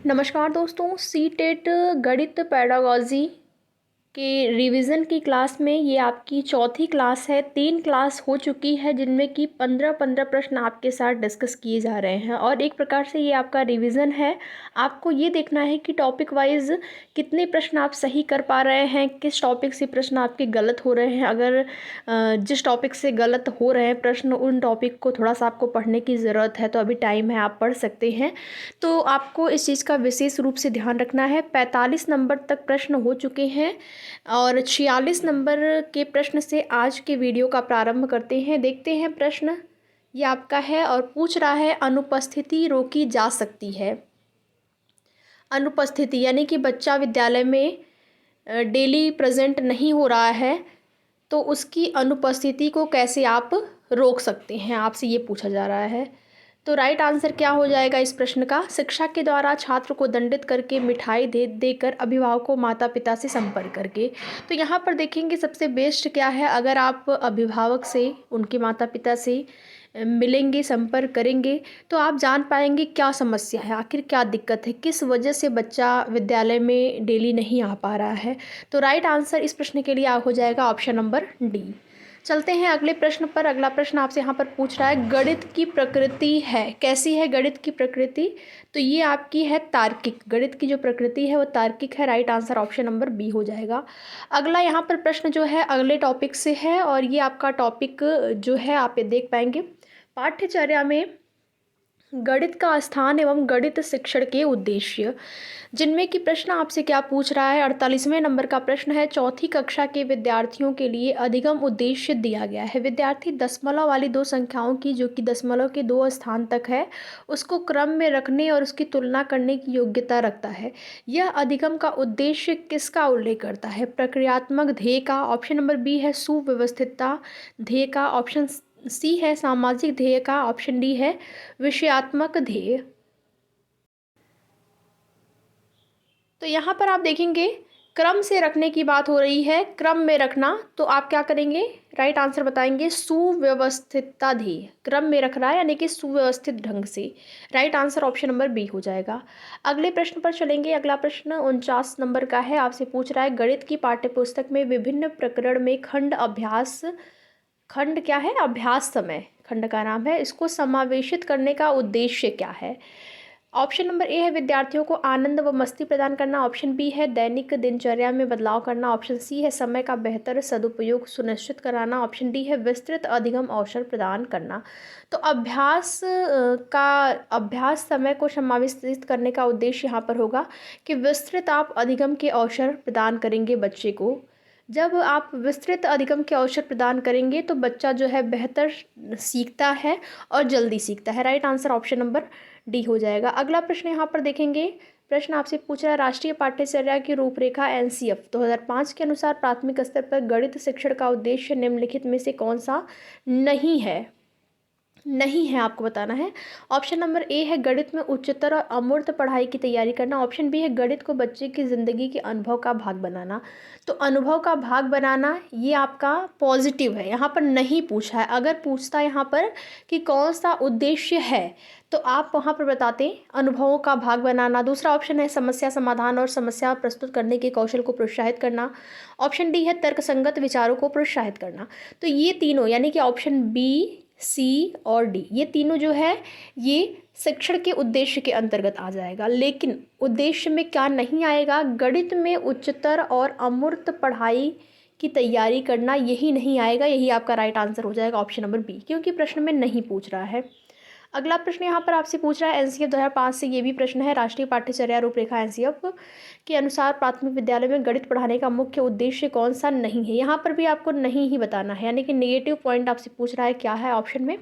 नमस्कार दोस्तों, C TET गणित पेडागॉजी के रिवीजन की क्लास में ये आपकी चौथी क्लास है। 3 क्लास हो चुकी है जिनमें कि 15-15 प्रश्न आपके साथ डिस्कस किए जा रहे हैं और एक प्रकार से ये आपका रिवीजन है। आपको ये देखना है कि टॉपिक वाइज कितने प्रश्न आप सही कर पा रहे हैं, किस टॉपिक से प्रश्न आपके गलत हो रहे हैं। अगर जिस टॉपिक से गलत हो रहे हैं प्रश्न, उन टॉपिक को थोड़ा सा आपको पढ़ने की ज़रूरत है, तो अभी टाइम है, आप पढ़ सकते हैं। तो आपको इस चीज़ का विशेष रूप से ध्यान रखना है। 45 नंबर तक प्रश्न हो चुके हैं और 46 नंबर के प्रश्न से आज के वीडियो का प्रारंभ करते हैं। देखते हैं प्रश्न ये आपका है और पूछ रहा है अनुपस्थिति रोकी जा सकती है। अनुपस्थिति यानी कि बच्चा विद्यालय में डेली प्रेजेंट नहीं हो रहा है, तो उसकी अनुपस्थिति को कैसे आप रोक सकते हैं, आपसे ये पूछा जा रहा है। तो राइट आंसर क्या हो जाएगा इस प्रश्न का? शिक्षक के द्वारा छात्र को दंडित करके, मिठाई देकर, अभिभावकों माता पिता से संपर्क करके। तो यहाँ पर देखेंगे सबसे बेस्ट क्या है, अगर आप अभिभावक से, उनके माता पिता से मिलेंगे, संपर्क करेंगे, तो आप जान पाएंगे क्या समस्या है, आखिर क्या दिक्कत है, किस वजह से बच्चा विद्यालय में डेली नहीं आ पा रहा है। तो राइट आंसर इस प्रश्न के लिए हो जाएगा ऑप्शन नंबर डी। चलते हैं अगले प्रश्न पर। अगला प्रश्न आपसे यहाँ पर पूछ रहा है गणित की प्रकृति है, कैसी है गणित की प्रकृति? तो ये आपकी है तार्किक। गणित की जो प्रकृति है वो तार्किक है। Right answer option number B हो जाएगा। अगला यहाँ पर प्रश्न जो है अगले टॉपिक से है और ये आपका टॉपिक जो है आप ये देख पाएंगे, पाठ्यचर्या में गणित का स्थान एवं गणित शिक्षण के उद्देश्य, जिनमें कि प्रश्न आपसे क्या पूछ रहा है। 48वें नंबर का प्रश्न है, चौथी कक्षा के विद्यार्थियों के लिए अधिगम उद्देश्य दिया गया है। विद्यार्थी दशमलव वाली दो संख्याओं की, जो कि दशमलव के 2 स्थान तक है, उसको क्रम में रखने और उसकी तुलना करने की योग्यता रखता है। यह अधिगम का उद्देश्य किसका उल्लेख करता है? प्रक्रियात्मक ध्येय का, ऑप्शन नंबर बी है सुव्यवस्थितता ध्येय का, ऑप्शन सी है सामाजिक ध्येय का, ऑप्शन डी है विषयात्मक ध्येय। तो यहाँ पर आप देखेंगे क्रम से रखने की बात हो रही है, क्रम में रखना, तो आप क्या करेंगे? राइट आंसर बताएंगे सुव्यवस्थितता ध्येय, क्रम में रख रहा है यानी कि सुव्यवस्थित ढंग से। Right answer option number B हो जाएगा। अगले प्रश्न पर चलेंगे। अगला प्रश्न 49 नंबर का है, आपसे पूछ रहा है गणित की पाठ्यपुस्तक में विभिन्न प्रकरण में खंड अभ्यास, खंड क्या है? अभ्यास समय खंड का नाम है, इसको समावेशित करने का उद्देश्य क्या है? ऑप्शन नंबर ए है विद्यार्थियों को आनंद व मस्ती प्रदान करना, ऑप्शन बी है दैनिक दिनचर्या में बदलाव करना, ऑप्शन सी है समय का बेहतर सदुपयोग सुनिश्चित कराना, ऑप्शन डी है विस्तृत अधिगम अवसर प्रदान करना। तो अभ्यास समय को समावेशित करने का उद्देश्य यहाँ पर होगा कि विस्तृत आप अधिगम के अवसर प्रदान करेंगे बच्चे को। जब आप विस्तृत अधिगम के अवसर प्रदान करेंगे तो बच्चा जो है बेहतर सीखता है और जल्दी सीखता है। Right answer option number D हो जाएगा। अगला प्रश्न यहाँ पर देखेंगे, प्रश्न आपसे पूछ रहा है राष्ट्रीय पाठ्यचर्या की रूपरेखा एनसीएफ 2005 के अनुसार प्राथमिक स्तर पर गणित शिक्षण का उद्देश्य निम्नलिखित में से कौन सा नहीं है? नहीं है आपको बताना है। ऑप्शन नंबर ए है गणित में उच्चतर और अमूर्त पढ़ाई की तैयारी करना, ऑप्शन बी है गणित को बच्चे की ज़िंदगी के अनुभव का भाग बनाना। तो अनुभव का भाग बनाना ये आपका पॉजिटिव है, यहाँ पर नहीं पूछा है। अगर पूछता है यहाँ पर कि कौन सा उद्देश्य है, तो आप वहाँ पर बताते अनुभवों का भाग बनाना। दूसरा ऑप्शन है समस्या समाधान और समस्या प्रस्तुत करने के कौशल को प्रोत्साहित करना, ऑप्शन डी है तर्कसंगत विचारों को प्रोत्साहित करना। तो ये तीनों यानी कि ऑप्शन बी, सी और डी, ये तीनों जो है ये शिक्षण के उद्देश्य के अंतर्गत आ जाएगा। लेकिन उद्देश्य में क्या नहीं आएगा? गणित में उच्चतर और अमूर्त पढ़ाई की तैयारी करना, यही नहीं आएगा। यही आपका राइट आंसर हो जाएगा ऑप्शन नंबर बी, क्योंकि प्रश्न में नहीं पूछ रहा है। अगला प्रश्न यहाँ पर आपसे पूछ रहा है एनसीएफ 2005 से, ये भी प्रश्न है राष्ट्रीय पाठ्यचर्या रूपरेखा एनसीएफ के अनुसार प्राथमिक विद्यालय में गणित पढ़ाने का मुख्य उद्देश्य कौन सा नहीं है? यहाँ पर भी आपको नहीं ही बताना है, यानी कि नेगेटिव पॉइंट आपसे पूछ रहा है। क्या है ऑप्शन में?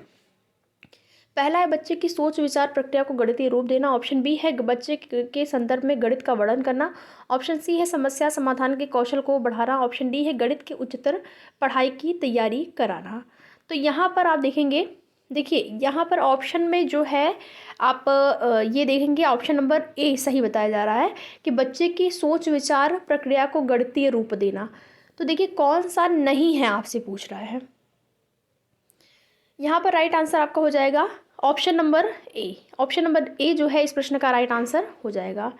पहला है बच्चे की सोच विचार प्रक्रिया को गणितीय रूप देना, ऑप्शन बी है बच्चे के संदर्भ में गणित का वर्णन करना, ऑप्शन सी है समस्या समाधान के कौशल को बढ़ाना, ऑप्शन डी है गणित की उच्चतर पढ़ाई की तैयारी कराना। तो यहाँ पर आप देखेंगे, देखिए यहाँ पर ऑप्शन में जो है आप ये देखेंगे ऑप्शन नंबर ए सही बताया जा रहा है कि बच्चे की सोच विचार प्रक्रिया को गणितीय रूप देना। तो देखिए कौन सा नहीं है आपसे पूछ रहा है। यहाँ पर राइट आंसर आपका हो जाएगा option number A, option number A जो है इस प्रश्न का राइट आंसर हो जाएगा।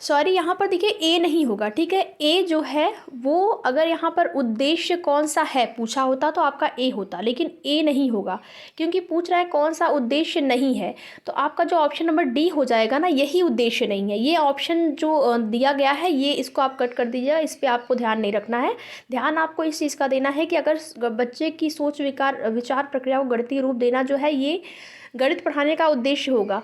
सॉरी, यहाँ पर देखिए ए नहीं होगा, ठीक है। ए जो है वो अगर यहाँ पर उद्देश्य कौन सा है पूछा होता तो आपका ए होता, लेकिन ए नहीं होगा क्योंकि पूछ रहा है कौन सा उद्देश्य नहीं है। तो आपका जो ऑप्शन नंबर डी हो जाएगा ना, यही उद्देश्य नहीं है। ये ऑप्शन जो दिया गया है ये इसको आप कट कर दीजिएगा, इस पर आपको ध्यान नहीं रखना है। ध्यान आपको इस चीज़ का देना है कि अगर बच्चे की सोच विचार प्रक्रिया को गणितीय रूप देना जो है ये गणित पढ़ाने का उद्देश्य होगा।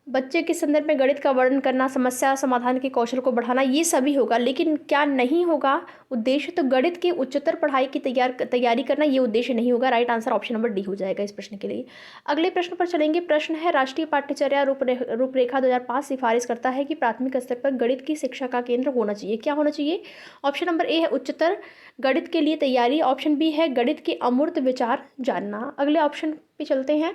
बच्चे के संदर्भ में गणित का वर्णन करना, समस्या समाधान के कौशल को बढ़ाना, ये सभी होगा। लेकिन क्या नहीं होगा उद्देश्य, तो गणित की उच्चतर पढ़ाई की तैयारी करना, ये उद्देश्य नहीं होगा। Right answer option number D हो जाएगा इस प्रश्न के लिए। अगले प्रश्न पर चलेंगे। प्रश्न है राष्ट्रीय पाठ्यचर्या रूपरेखा 2005 सिफारिश करता है कि प्राथमिक स्तर पर गणित की शिक्षा का केंद्र होना चाहिए। क्या होना चाहिए? ऑप्शन नंबर ए है उच्चतर गणित के लिए तैयारी। ऑप्शन बी है गणित के अमूर्त विचार जानना। अगले ऑप्शन पे चलते हैं।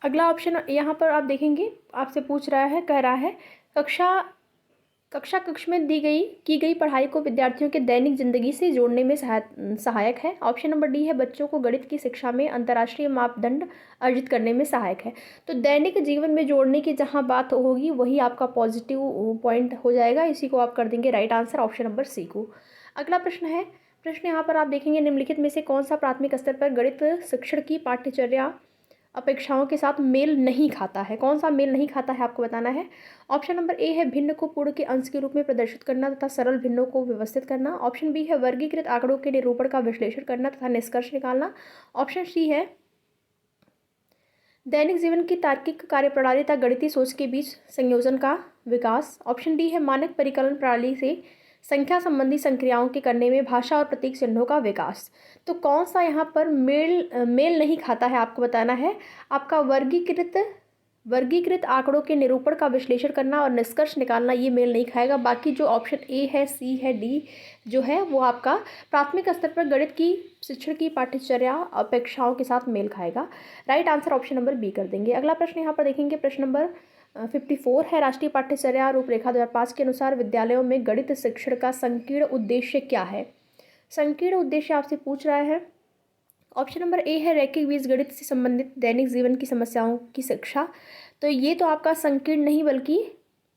अगला ऑप्शन यहाँ पर आप देखेंगे, आपसे पूछ रहा है, कह रहा है कक्ष में की गई पढ़ाई को विद्यार्थियों के दैनिक जिंदगी से जोड़ने में सहायक है। ऑप्शन नंबर डी है बच्चों को गणित की शिक्षा में अंतर्राष्ट्रीय मापदंड अर्जित करने में सहायक है। तो दैनिक जीवन में जोड़ने की जहाँ बात होगी वही आपका पॉजिटिव पॉइंट हो जाएगा, इसी को आप कर देंगे right answer option number C को। अगला प्रश्न है, प्रश्न यहाँ पर आप देखेंगे निम्नलिखित में से कौन सा प्राथमिक स्तर पर गणित शिक्षण की पाठ्यचर्या अपेक्षाओं के साथ मेल नहीं खाता है? कौन सा मेल नहीं खाता है आपको बताना है। ऑप्शन नंबर ए है भिन्न को पूर्ण के अंश के रूप में प्रदर्शित करना तथा सरल भिन्नों को व्यवस्थित करना। ऑप्शन बी है वर्गीकृत आंकड़ों के निरूपण का विश्लेषण करना तथा निष्कर्ष निकालना। ऑप्शन सी है दैनिक जीवन की तार्किक कार्यप्रणाली तथा गणितीय सोच के बीच संयोजन का विकास। ऑप्शन डी है मानक परिकलन प्रणाली से संख्या संबंधी संक्रियाओं के करने में भाषा और प्रतीक चिन्हों का विकास। तो कौन सा यहाँ पर मेल नहीं खाता है आपको बताना है। आपका वर्गीकृत आंकड़ों के निरूपण का विश्लेषण करना और निष्कर्ष निकालना ये मेल नहीं खाएगा। बाकी जो ऑप्शन ए है, सी है, डी जो है वो आपका प्राथमिक स्तर पर गणित की शिक्षण की पाठ्यचर्या अपेक्षाओं के साथ मेल खाएगा। Right answer option number B कर देंगे। अगला प्रश्न यहाँ पर देखेंगे, प्रश्न नंबर 54 है राष्ट्रीय पाठ्यचर्या रूपरेखा 2005 के अनुसार विद्यालयों में गणित शिक्षण का संकीर्ण उद्देश्य क्या है? संकीर्ण उद्देश्य आपसे पूछ रहा है। ऑप्शन नंबर ए है रैखिक बीजगणित से संबंधित दैनिक जीवन की समस्याओं की शिक्षा। तो ये तो आपका संकीर्ण नहीं बल्कि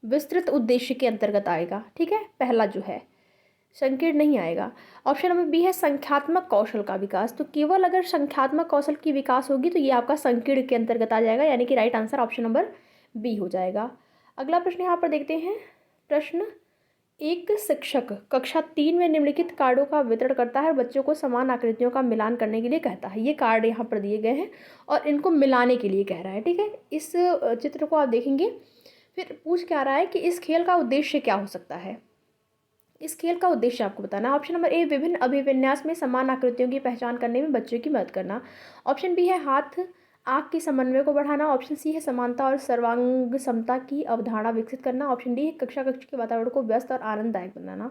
विस्तृत उद्देश्य के अंतर्गत आएगा, ठीक है। पहला जो है संकीर्ण नहीं आएगा। ऑप्शन नंबर बी है संख्यात्मक कौशल का विकास। तो केवल अगर संख्यात्मक कौशल की विकास होगी तो ये आपका संकीर्ण के अंतर्गत आ जाएगा, यानी कि right answer option number B हो जाएगा। अगला प्रश्न यहाँ पर देखते हैं। प्रश्न, एक शिक्षक कक्षा 3 में निम्नलिखित कार्डों का वितरण करता है और बच्चों को समान आकृतियों का मिलान करने के लिए कहता है। ये कार्ड यहाँ पर दिए गए हैं और इनको मिलाने के लिए कह रहा है, ठीक है। इस चित्र को आप देखेंगे, फिर पूछ क्या रहा है कि इस खेल का उद्देश्य क्या हो सकता है। इस खेल का उद्देश्य आपको बताना है। ऑप्शन नंबर ए विभिन्न अभिविन्यास में समान आकृतियों की पहचान करने में बच्चों की मदद करना। ऑप्शन बी है हाथ आँख के समन्वय को बढ़ाना। ऑप्शन सी है समानता और सर्वांग समता की अवधारणा विकसित करना। ऑप्शन डी है कक्षा के वातावरण को व्यस्त और आनंददायक बनाना।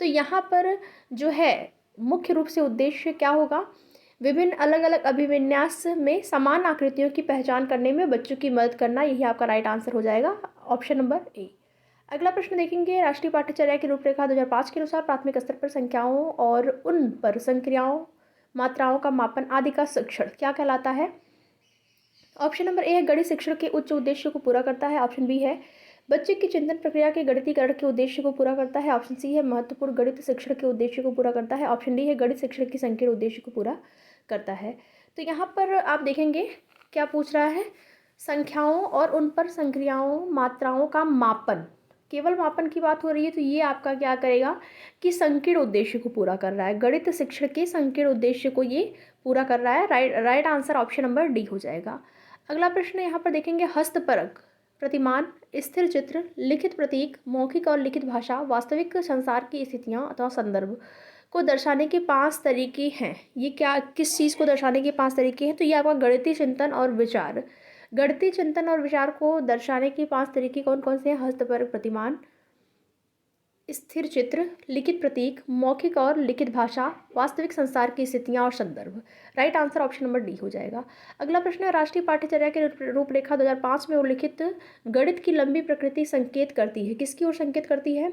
तो यहाँ पर जो है मुख्य रूप से उद्देश्य क्या होगा, विभिन्न अलग अलग अभिविन्यास में समान आकृतियों की पहचान करने में बच्चों की मदद करना, यही आपका राइट आंसर हो जाएगा ऑप्शन नंबर ए। अगला प्रश्न देखेंगे, राष्ट्रीय पाठ्यचर्या की रूपरेखा 2005 के अनुसार प्राथमिक स्तर पर संख्याओं और उन पर संक्रियाओं मात्राओं का मापन आदि का शिक्षण क्या कहलाता है। ऑप्शन नंबर ए है गणित शिक्षण के उच्च उद्देश्य को पूरा करता है। ऑप्शन बी है बच्चे की चिंतन प्रक्रिया के गणितीकरण के उद्देश्य को पूरा करता है। ऑप्शन सी है महत्वपूर्ण गणित शिक्षण के उद्देश्य को पूरा करता है। ऑप्शन डी है गणित शिक्षण के संकीर्ण उद्देश्य को पूरा करता है। तो यहाँ पर आप देखेंगे क्या पूछ रहा है, संख्याओं और उन पर संक्रियाओं मात्राओं का मापन, केवल मापन की बात हो रही है तो ये आपका क्या करेगा कि संकीर्ण उद्देश्य को पूरा कर रहा है, गणित शिक्षण के संकीर्ण उद्देश्य को ये पूरा कर रहा है। Right answer option number D हो जाएगा। अगला प्रश्न यहाँ पर देखेंगे, हस्तपरक प्रतिमान, स्थिर चित्र, लिखित प्रतीक, मौखिक और लिखित भाषा, वास्तविक संसार की स्थितियाँ अथवा संदर्भ को दर्शाने के 5 तरीके हैं। ये क्या, किस चीज़ को दर्शाने के 5 तरीके हैं, तो ये आपका गणितीय चिंतन और विचार, गणितीय चिंतन और विचार को दर्शाने के 5 तरीके कौन कौन से हैं, हस्तपरक प्रतिमान, स्थिर चित्र, लिखित प्रतीक, मौखिक और लिखित भाषा, वास्तविक संसार की स्थितियाँ और संदर्भ। Right answer option number D हो जाएगा। अगला प्रश्न है, राष्ट्रीय पाठ्यचर्या के रूपरेखा 2005 में उल्लिखित गणित की लंबी प्रकृति संकेत करती है, किसकी ओर संकेत करती है।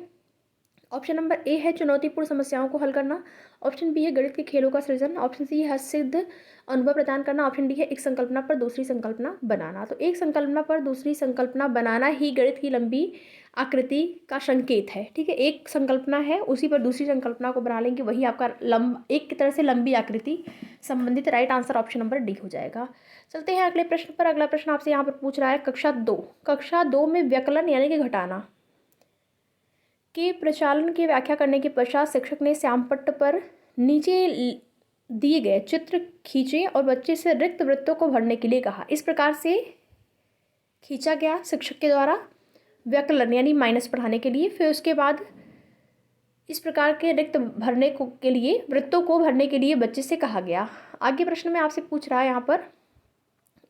ऑप्शन नंबर ए है चुनौतीपूर्ण समस्याओं को हल करना। ऑप्शन बी है गणित के खेलों का सृजन। ऑप्शन सी है हस्तसिद्ध अनुभव प्रदान करना। ऑप्शन डी है एक संकल्पना पर दूसरी संकल्पना बनाना। तो एक संकल्पना पर दूसरी संकल्पना बनाना ही गणित की लंबी आकृति का संकेत है। ठीक है, एक संकल्पना है, उसी पर दूसरी संकल्पना को बना लेंगे, वही आपका एक तरह से लंबी आकृति संबंधित। Right answer option number D हो जाएगा। चलते हैं अगले प्रश्न पर। अगला प्रश्न आपसे यहाँ पर पूछ रहा है कक्षा दो में व्यकलन यानी कि घटाना के प्रचलन की व्याख्या करने के पश्चात शिक्षक ने श्यामपट्ट पर नीचे दिए गए चित्र खींचे और बच्चे से रिक्त वृत्तों को भरने के लिए कहा। इस प्रकार से खींचा गया शिक्षक के द्वारा व्यकलन यानी माइनस पढ़ाने के लिए। फिर उसके बाद इस प्रकार के रिक्त भरने को के लिए वृत्तों को भरने के लिए बच्चे से कहा गया। आगे प्रश्न में आपसे पूछ रहा है यहाँ पर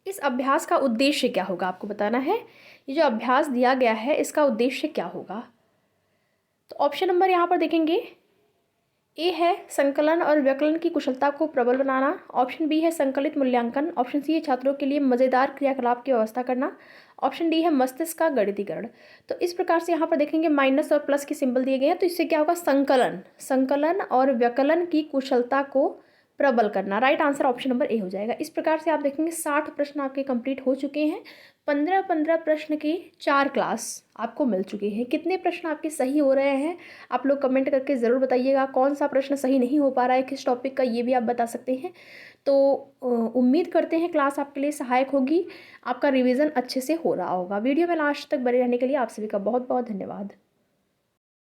इस अभ्यास का उद्देश्य क्या होगा, आपको बताना है। ये जो अभ्यास दिया गया है इसका उद्देश्य क्या होगा। तो ऑप्शन नंबर यहाँ पर देखेंगे, ए है संकलन और व्यकलन की कुशलता को प्रबल बनाना। ऑप्शन बी है संकलित मूल्यांकन। ऑप्शन सी है छात्रों के लिए मज़ेदार क्रियाकलाप की व्यवस्था करना। ऑप्शन डी है मस्तिष्क का गणितीकरण। तो इस प्रकार से यहाँ पर देखेंगे माइनस और प्लस के सिंबल दिए गए हैं, तो इससे क्या होगा, संकलन और व्यकलन की कुशलता को प्रबल करना। Right answer option number A हो जाएगा। इस प्रकार से आप देखेंगे 60 प्रश्न आपके कंप्लीट हो चुके हैं। 15-15 प्रश्न के 4 क्लास आपको मिल चुके हैं। कितने प्रश्न आपके सही हो रहे हैं आप लोग कमेंट करके ज़रूर बताइएगा। कौन सा प्रश्न सही नहीं हो पा रहा है किस टॉपिक का, ये भी आप बता सकते हैं। तो उम्मीद करते हैं क्लास आपके लिए सहायक होगी, आपका रिवीजन अच्छे से हो रहा होगा। वीडियो में लास्ट तक बने रहने के लिए आप सभी का बहुत बहुत धन्यवाद।